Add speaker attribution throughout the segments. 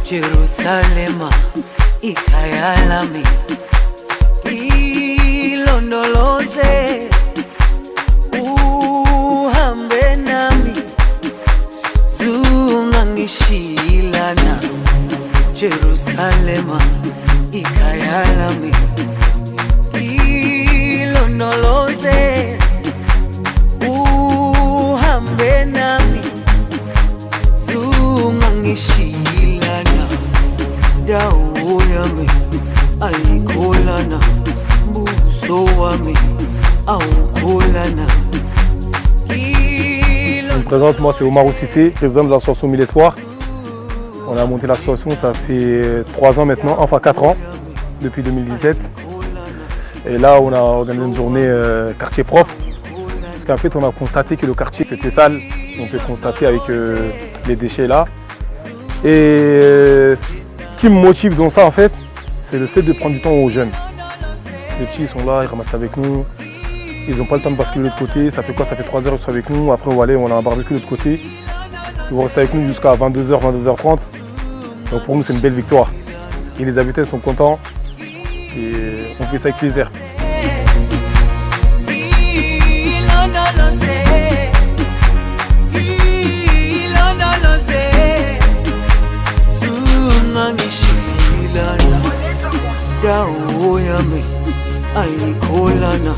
Speaker 1: Jerusalema ikhaya lami, ilondoloze uhambe nami, zungangishilana. Jerusalema ikhaya lami, ilondoloze uhambe nami, zungangishilana. Dawo yami ayikholana, buso wami awukholana.
Speaker 2: Je me présente, moi c'est Omarou Cissé, président de l'association Mille Espoirs. On a monté l'association, ça fait 3 ans maintenant, enfin 4 ans, depuis 2017. Et là on a organisé une journée quartier propre. Parce qu'en fait on a constaté que le quartier c'était sale, on peut constater avec les déchets là. Et ce qui me motive dans ça en fait, c'est le fait de prendre du temps aux jeunes. Les petits sont là, ils ramassent avec nous. Ils n'ont pas le temps de basculer de l'autre côté. Ça fait quoi? Ça fait 3 heures qu'ils sont avec nous. Après on va aller, on a un barbecue de l'autre côté. Ils vont rester avec nous jusqu'à 22h, 22h30. Donc pour nous c'est une belle victoire. Et les habitants sont contents. Et on fait ça avec plaisir.
Speaker 1: Dawo yami ayikholana,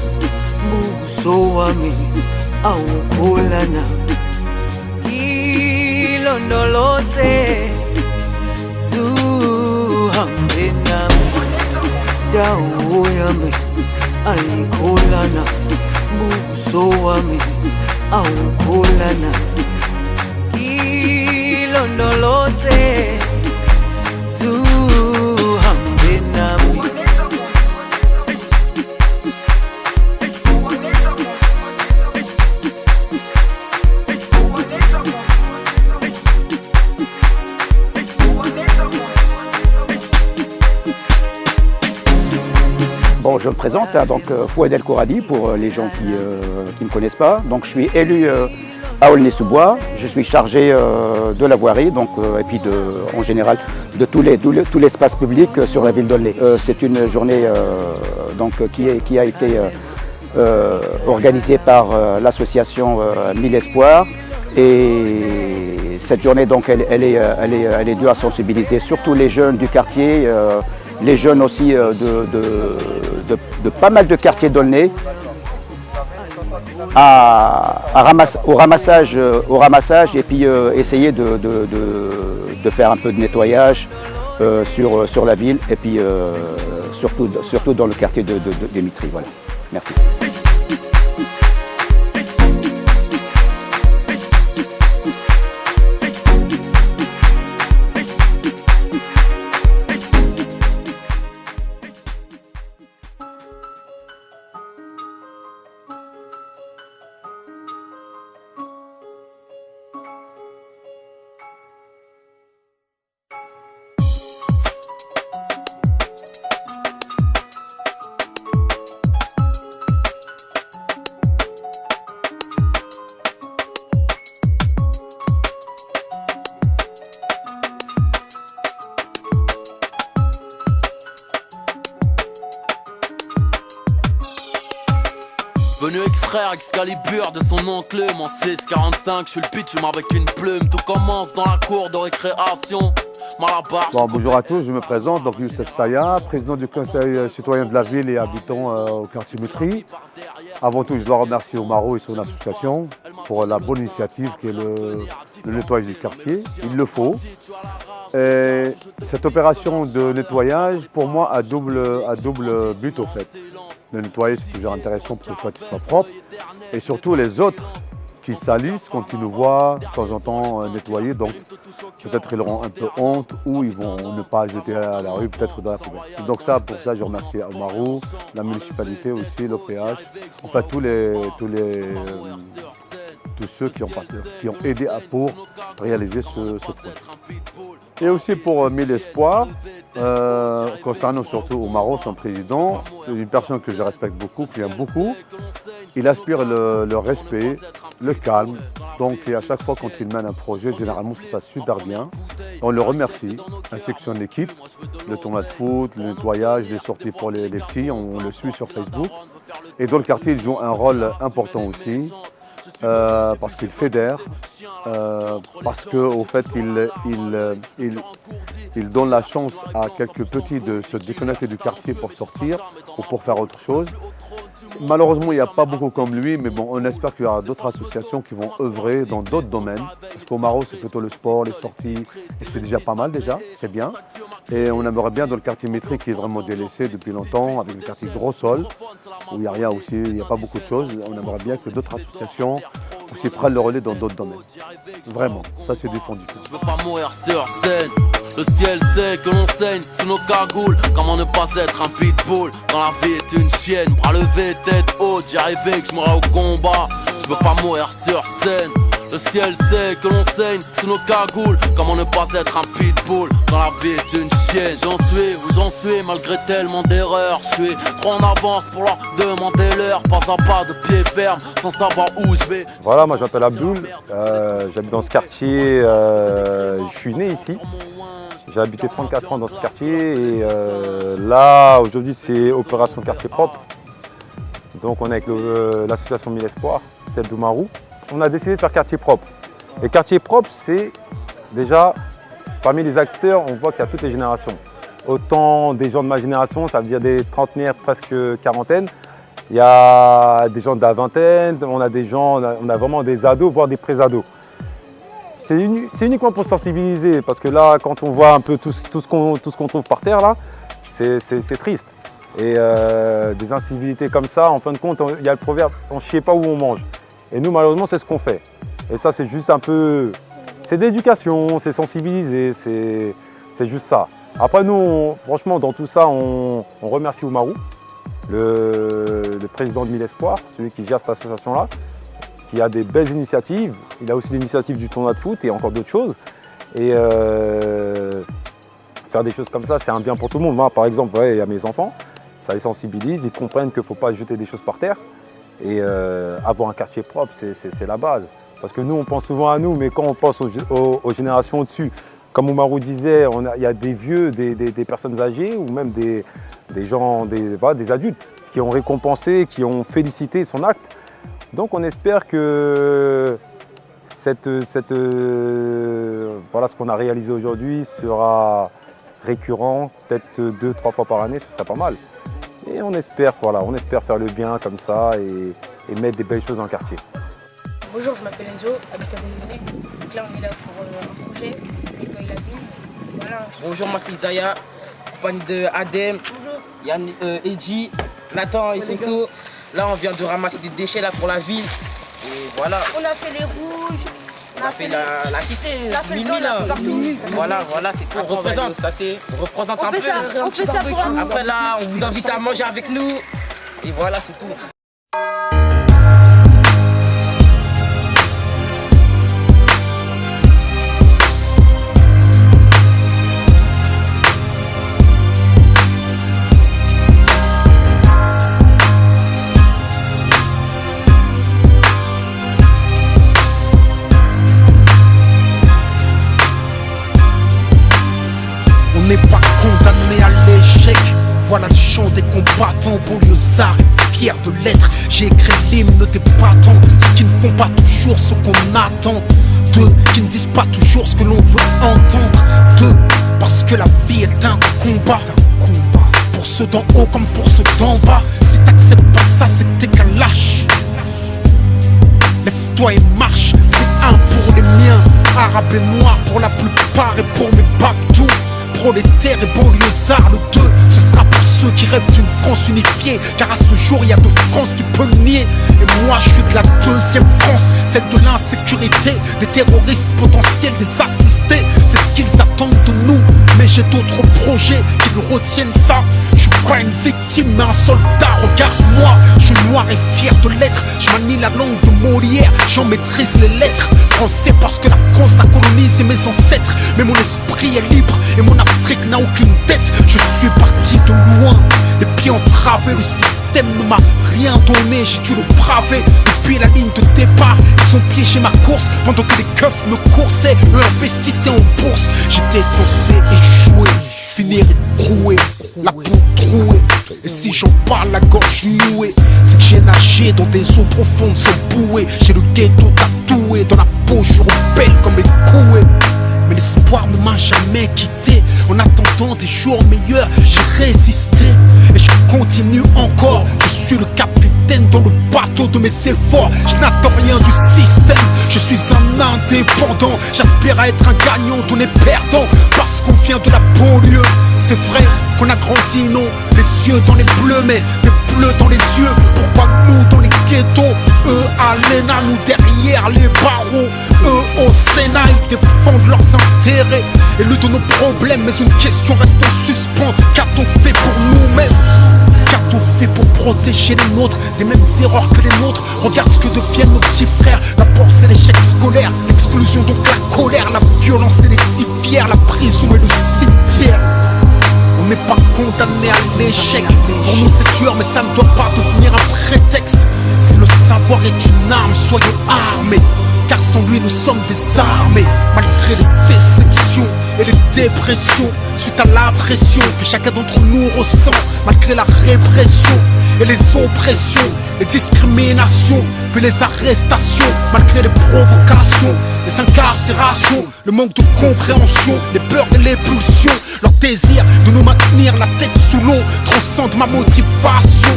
Speaker 1: buso wami awukholana. Ilondoloze zuhambe nami. Dawo yami ayikholana, buso wami awukholana. Ilondoloze zuhambe nami.
Speaker 3: Bon, je me présente, donc Fouad El Kouradi pour les gens qui ne me connaissent pas. Donc je suis élu à Aulnay-sous-Bois. Je suis chargé de la voirie, donc, et puis en général de tout l'espace public sur la ville d'Aulnay. C'est une journée donc, qui a été organisée par l'association Mille Espoirs. Et cette journée, donc, elle est due à sensibiliser surtout les jeunes du quartier, les jeunes aussi de pas mal de quartiers d'Aulnay au ramassage et puis essayer de faire un peu de nettoyage sur la ville et puis surtout dans le quartier de Mitry. Voilà. Merci.
Speaker 4: Venu extraire Excalibur de son enclume en 645, je suis le pitch avec une plume. Tout commence dans la cour de récréation. Malabar.
Speaker 5: Bon, bonjour à tous, je me présente, donc Youssef Saya, président du conseil citoyen de la ville et habitant au quartier Mitry. Avant tout, je dois remercier Omarou et son association pour la bonne initiative qui est le nettoyage du quartier. Il le faut. Et cette opération de nettoyage, pour moi, a double but au fait. Le nettoyer, c'est toujours intéressant pour que le toit soit propre. Et surtout, les autres qui salissent, quand ils nous voient de temps en temps nettoyer, donc peut-être ils auront un peu honte ou ils vont ne pas jeter à la rue, peut-être dans la poubelle. Donc ça, pour ça, je remercie Omarou, la municipalité aussi, l'OPH, enfin tous ceux qui ont aidé pour réaliser ce projet. Et aussi pour Mille Espoirs, concernant surtout Omarou, son président, c'est une personne que je respecte beaucoup, qui aime beaucoup. Il aspire le respect, le calme, Donc et à chaque fois quand il mène un projet, généralement il fait ça super bien. On le remercie, ainsi que son équipe, le tournoi de foot, le nettoyage, les sorties pour les petits, on le suit sur Facebook. Et dans le quartier, il joue un rôle important aussi, parce qu'il fédère, parce qu'au fait, il donne la chance à quelques petits de se déconnecter du quartier pour sortir ou pour faire autre chose. Malheureusement, il n'y a pas beaucoup comme lui, mais bon, on espère qu'il y aura d'autres associations qui vont œuvrer dans d'autres domaines. Parce qu'au Maroc, c'est plutôt le sport, les sorties, et c'est déjà pas mal déjà, c'est bien. Et on aimerait bien dans le quartier métrique qui est vraiment délaissé depuis longtemps, avec le quartier Gros Sol, où il n'y a rien aussi, il n'y a pas beaucoup de choses. On aimerait bien que d'autres associations aussi prennent le relais dans d'autres domaines. Vraiment, ça c'est du fond du cœur.
Speaker 4: Je veux pas mourir sur scène. Le ciel sait que l'on saigne sous nos cagoules. Comment ne pas être un pitbull quand la vie est une chienne. Bras levés, tête haute, j'y arrivais que je mourrais au combat. Je veux pas mourir sur scène. Le ciel sait que l'on saigne sous nos cagoules. Comment ne pas être un pitbull quand la vie est une chienne. J'en suis où j'en suis malgré tellement d'erreurs. Je suis trop en avance pour leur demander l'heure. Pas à pas de pied ferme sans savoir où je vais.
Speaker 6: Voilà, moi je m'appelle Abdoul, j'habite dans ce quartier, je suis né ici. J'ai habité 34 ans dans ce quartier et là aujourd'hui c'est opération quartier propre. Donc on est avec l'association 1000 Espoirs, celle d'Oumarou. On a décidé de faire quartier propre. Et quartier propre, c'est déjà parmi les acteurs, on voit qu'il y a toutes les générations. Autant des gens de ma génération, ça veut dire des trentenaires, presque quarantaine. Il y a des gens de la vingtaine, on a vraiment des ados, voire des pré-ados. C'est uniquement pour sensibiliser, parce que là, quand on voit un peu tout ce qu'on trouve par terre, là, c'est triste. Et des incivilités comme ça, en fin de compte, il y a le proverbe « on ne chie pas où on mange ». Et nous, malheureusement, c'est ce qu'on fait. Et ça, c'est juste un peu... C'est d'éducation, c'est sensibiliser, c'est juste ça. Après, nous, franchement, dans tout ça, on remercie Oumarou, le président de 1000 Espoirs, celui qui gère cette association-là, qui a des belles initiatives. Il a aussi l'initiative du tournoi de foot et encore d'autres choses. Et faire des choses comme ça, c'est un bien pour tout le monde. Moi, par exemple, ouais, il y a mes enfants, ça les sensibilise, ils comprennent qu'il ne faut pas jeter des choses par terre. Et avoir un quartier propre, c'est la base. Parce que nous, on pense souvent à nous, mais quand on pense aux générations au-dessus, comme Oumarou disait, il y a des vieux, des personnes âgées ou même des gens, des adultes qui ont récompensé, qui ont félicité son acte. Donc on espère que voilà, ce qu'on a réalisé aujourd'hui sera récurrent, peut-être 2-3 fois par année, ce serait pas mal. Et on espère faire le bien comme ça et mettre des belles choses dans le quartier.
Speaker 7: Bonjour, je m'appelle Enzo, habitant de Mille. Donc là, on est là pour un projet, nettoyer la ville. Voilà.
Speaker 8: Bonjour, moi c'est Isaiah, compagnie de Adem, Yann, Edji, Nathan et Soso. Là, on vient de ramasser des déchets là pour la ville. Et voilà.
Speaker 7: On a fait les rouges.
Speaker 8: On a fait la cité,
Speaker 7: Mimi là.
Speaker 8: Voilà, c'est tout. On représente un peu.
Speaker 7: On fait ça pour un...
Speaker 8: Après là, on vous invite à manger avec nous. Et voilà, c'est tout.
Speaker 9: On n'est pas condamné à l'échec. Voilà le chant des combattants, banlieusards et fiers de l'être. J'ai écrit l'hymne des battants, ceux qui ne font pas toujours ce qu'on attend d'eux, qui ne disent pas toujours ce que l'on veut entendre d'eux. Parce que la vie est un combat, pour ceux d'en haut comme pour ceux d'en bas. Si t'acceptes pas ça, c'est que t'es qu'un lâche. Lève-toi et marche, c'est un pour les miens, arabes et noirs pour la plupart et pour mes babdous. Prolétaires et banlieusards, le 2, ce sera pour ceux qui rêvent d'une France unifiée. Car à ce jour, il y a deux France qui peuvent le nier. Et moi, je suis de la deuxième France, celle de l'insécurité, des terroristes potentiels, des assistés. C'est ce qu'ils attendent de nous, mais j'ai d'autres projets qui retiennent ça. Je suis pas une victime, mais un soldat, regarde-moi. Je suis noir et fier de l'être. Je manie la langue de Molière, j'en maîtrise les lettres. Français parce que la France a colonisé mes ancêtres. Mais mon esprit est libre et mon Afrique n'a aucune dette. Je suis parti de loin, les pieds entravés, le système système ne m'a rien donné, j'ai dû le braver depuis la ligne de départ. Ils ont piégé ma course pendant que les keufs me coursaient, eux investissaient en bourse. J'étais censé échouer, finir écroué, la peau trouée. Et si j'en parle la gorge nouée, c'est que j'ai nagé dans des eaux profondes sans bouée. J'ai le ghetto tatoué dans la peau, je rebelle comme les coués. Mais l'espoir ne m'a jamais quitté. En attendant des jours meilleurs, j'ai résisté. Et je continue encore. Je suis le capitaine dans le bateau de mes efforts. Je n'attends rien du système. Je suis un indépendant. J'aspire à être un gagnant, on est perdant. Parce qu'on vient de la banlieue. C'est vrai qu'on a grandi, non, les yeux dans les bleus, mais des bleus dans les yeux. Pourquoi nous dans les ghettos, eux à l'ENA, nous derrière les barreaux, eux au Sénat, ils défendent leurs intérêts et le de nos problèmes. Mais une question reste en suspens. Qu'a-t-on fait pour nous-mêmes? Qu'a-t-on fait pour protéger les nôtres des mêmes erreurs que les nôtres? Regarde ce que deviennent nos petits frères. La force c'est l'échec scolaire, l'exclusion donc la colère, la violence et les civières, la prison et le cimetière. On n'est pas condamné à l'échec. Pour nous c'est dur mais ça ne doit pas devenir un prétexte. Si le savoir est une arme, soyons armés. Car sans lui nous sommes désarmés. Malgré les déceptions et les dépressions, suite à la pression que chacun d'entre nous ressent. Malgré la répression et les oppressions, les discriminations, puis les arrestations. Malgré les provocations, les incarcérations, le manque de compréhension, les peurs et les pulsions. Leur désir de nous maintenir la tête sous l'eau transcende ma motivation,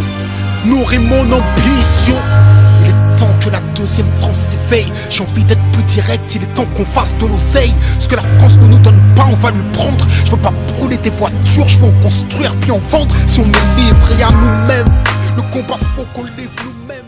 Speaker 9: nourrit mon ambition. Il est temps que la deuxième France s'éveille. J'ai envie d'être plus direct, il est temps qu'on fasse de l'oseille. Ce que la France ne nous donne pas, on va lui prendre. Je veux pas brûler des voitures, je veux en construire puis en vendre. Si on est livré à nous-mêmes, le combat faut qu'on livre nous-mêmes.